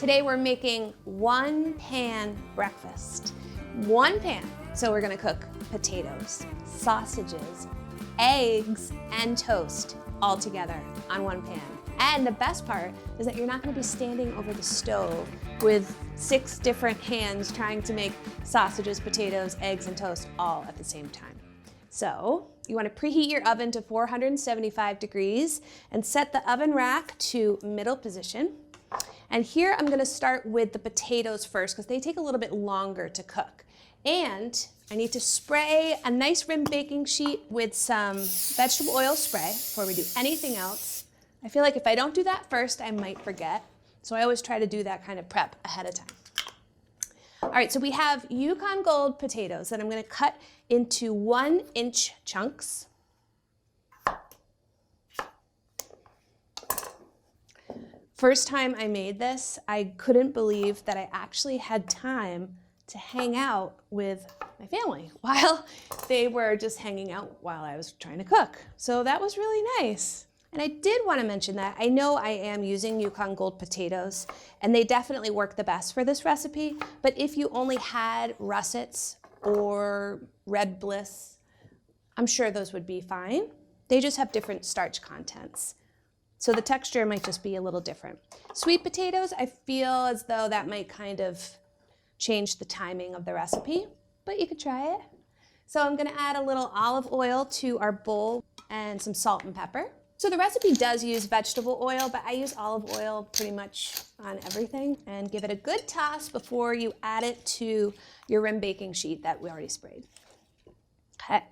Today we're making one pan breakfast. One pan. So we're gonna cook potatoes, sausages, eggs, and toast all together on one pan. And the best part is that you're not gonna be standing over the stove with 6 different hands trying to make sausages, potatoes, eggs, and toast all at the same time. So you wanna preheat your oven to 475 degrees and set the oven rack to middle position. And here I'm gonna start with the potatoes first because they take a little bit longer to cook. And I need to spray a nice rim baking sheet with some vegetable oil spray before we do anything else. I feel like if I don't do that first, I might forget. So I always try to do that kind of prep ahead of time. All right, so we have Yukon Gold potatoes that I'm gonna cut into 1-inch chunks. First time I made this, I couldn't believe that I actually had time to hang out with my family while they were just hanging out while I was trying to cook. So that was really nice. And I did want to mention that I know I am using Yukon Gold potatoes and they definitely work the best for this recipe, but if you only had russets or red bliss, I'm sure those would be fine. They just have different starch contents. So the texture might just be a little different. Sweet potatoes, I feel as though that might kind of change the timing of the recipe, but you could try it. So I'm gonna add a little olive oil to our bowl and some salt and pepper. So the recipe does use vegetable oil, but I use olive oil pretty much on everything, and give it a good toss before you add it to your rim baking sheet that we already sprayed. Okay.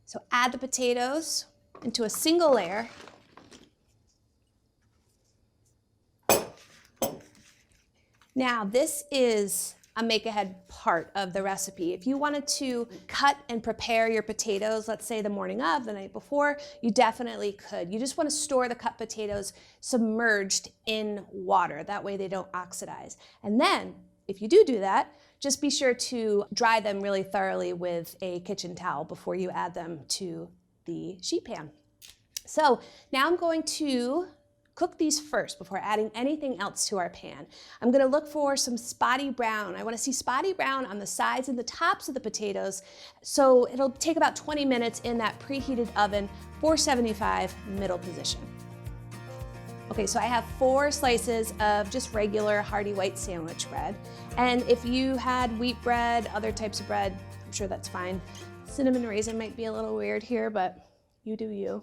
So add the potatoes into a single layer. Now this is a make-ahead part of the recipe. If you wanted to cut and prepare your potatoes, let's say the morning of, the night before, you definitely could. You just want to store the cut potatoes submerged in water. That way they don't oxidize. And then, if you do that, just be sure to dry them really thoroughly with a kitchen towel before you add them to the sheet pan. So now I'm going to cook these first before adding anything else to our pan. I'm gonna look for some spotty brown. I wanna see spotty brown on the sides and the tops of the potatoes. So it'll take about 20 minutes in that preheated oven, 475 middle position. Okay, so I have 4 slices of just regular hearty white sandwich bread. And if you had wheat bread, other types of bread, I'm sure that's fine. Cinnamon raisin might be a little weird here, but you do you.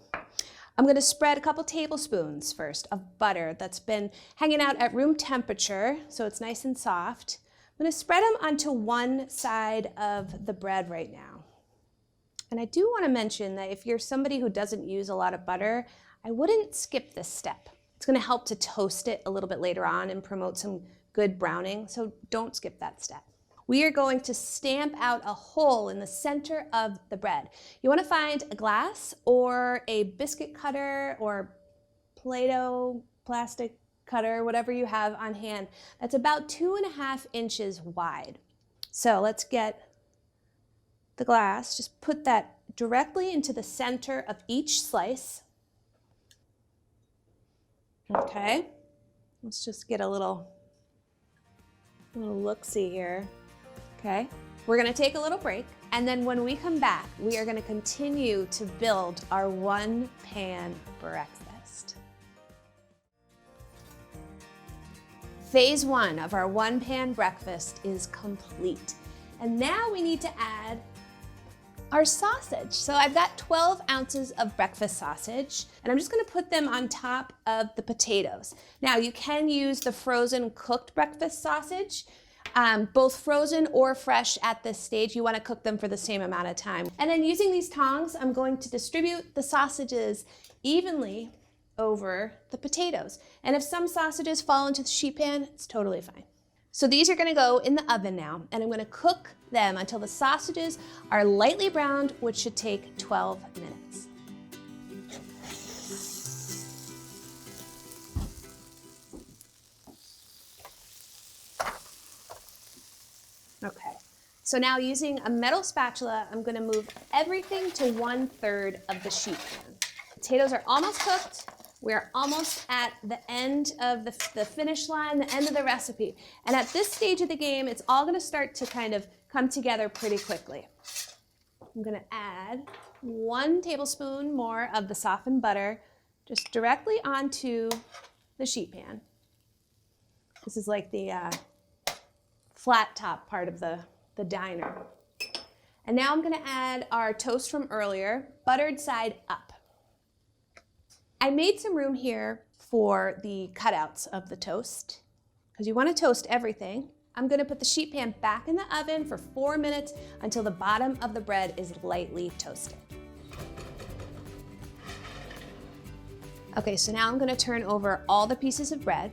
I'm gonna spread a couple tablespoons first of butter that's been hanging out at room temperature, so it's nice and soft. I'm gonna spread them onto one side of the bread right now. And I do wanna mention that if you're somebody who doesn't use a lot of butter, I wouldn't skip this step. It's gonna help to toast it a little bit later on and promote some good browning, so don't skip that step. We are going to stamp out a hole in the center of the bread. You wanna find a glass or a biscuit cutter or Play-Doh plastic cutter, whatever you have on hand, that's about 2.5 inches wide. So let's get the glass, just put that directly into the center of each slice. Okay, let's just get a little look-see here. Okay, we're gonna take a little break, and then when we come back, we are gonna continue to build our one-pan breakfast. Phase 1 of our one-pan breakfast is complete. And now we need to add our sausage. So I've got 12 ounces of breakfast sausage, and I'm just gonna put them on top of the potatoes. Now you can use the frozen cooked breakfast sausage, both frozen or fresh at this stage. You wanna cook them for the same amount of time. And then using these tongs, I'm going to distribute the sausages evenly over the potatoes. And if some sausages fall into the sheet pan, it's totally fine. So these are gonna go in the oven now, and I'm gonna cook them until the sausages are lightly browned, which should take 12 minutes. Okay, so now using a metal spatula, I'm gonna move everything to 1/3 of the sheet pan. Potatoes are almost cooked. We're almost at the end of the finish line, the end of the recipe. And at this stage of the game, it's all gonna start to kind of come together pretty quickly. I'm gonna add 1 tablespoon more of the softened butter just directly onto the sheet pan. This is like the flat top part of the diner. And now I'm gonna add our toast from earlier, buttered side up. I made some room here for the cutouts of the toast, because you wanna toast everything. I'm gonna put the sheet pan back in the oven for 4 minutes until the bottom of the bread is lightly toasted. Okay, so now I'm gonna turn over all the pieces of bread.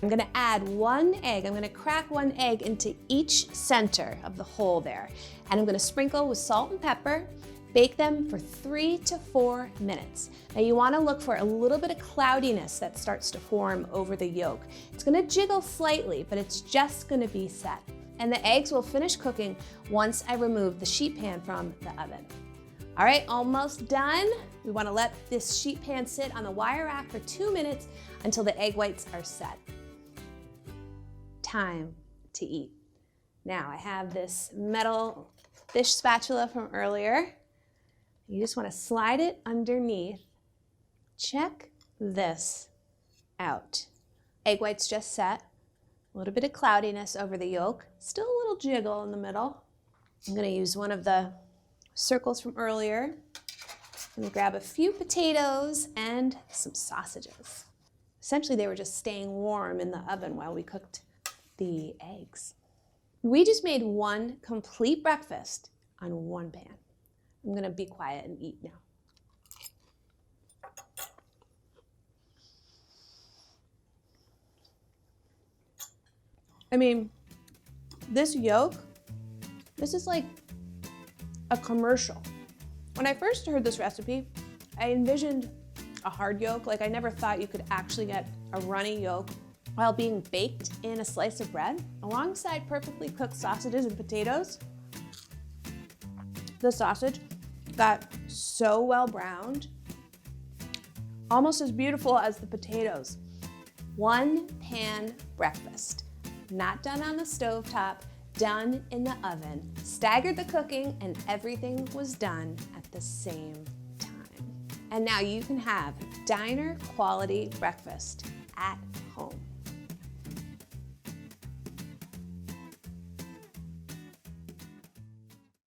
I'm gonna add 1 egg. I'm gonna crack 1 egg into each center of the hole there. And I'm gonna sprinkle with salt and pepper. Bake them for 3 to 4 minutes. Now you wanna look for a little bit of cloudiness that starts to form over the yolk. It's gonna jiggle slightly, but it's just gonna be set. And the eggs will finish cooking once I remove the sheet pan from the oven. All right, almost done. We wanna let this sheet pan sit on the wire rack for 2 minutes until the egg whites are set. Time to eat. Now I have this metal fish spatula from earlier. You just want to slide it underneath. Check this out. Egg whites just set. A little bit of cloudiness over the yolk. Still a little jiggle in the middle. I'm going to use one of the circles from earlier. I'm going to grab a few potatoes and some sausages. Essentially, they were just staying warm in the oven while we cooked the eggs. We just made 1 complete breakfast on 1 pan. I'm gonna be quiet and eat now. I mean, this yolk, this is like a commercial. When I first heard this recipe, I envisioned a hard yolk. Like I never thought you could actually get a runny yolk while being baked in a slice of bread alongside perfectly cooked sausages and potatoes. The sausage got so well browned, almost as beautiful as the potatoes. 1 pan breakfast, not done on the stovetop, done in the oven. Staggered the cooking and everything was done at the same time. And now you can have diner quality breakfast at home.